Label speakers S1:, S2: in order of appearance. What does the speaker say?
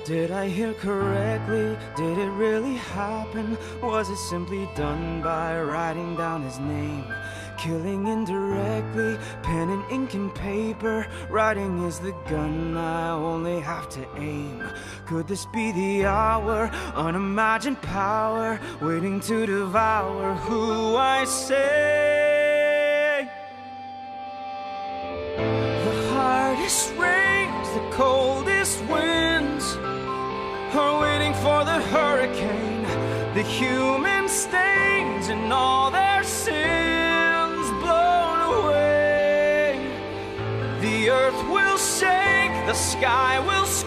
S1: Did I hear correctly? Did it really happen? Was it simply done by writing down his name? Killing indirectly, pen and ink and paper. Writing is the gun I only have to aim. Could this be the hour? Unimagined power waiting to devour who I say. The hardest rains, the coldest winds are waiting for the hurricane. The human stains and all their sins blown away. The earth will shake, the sky will scream.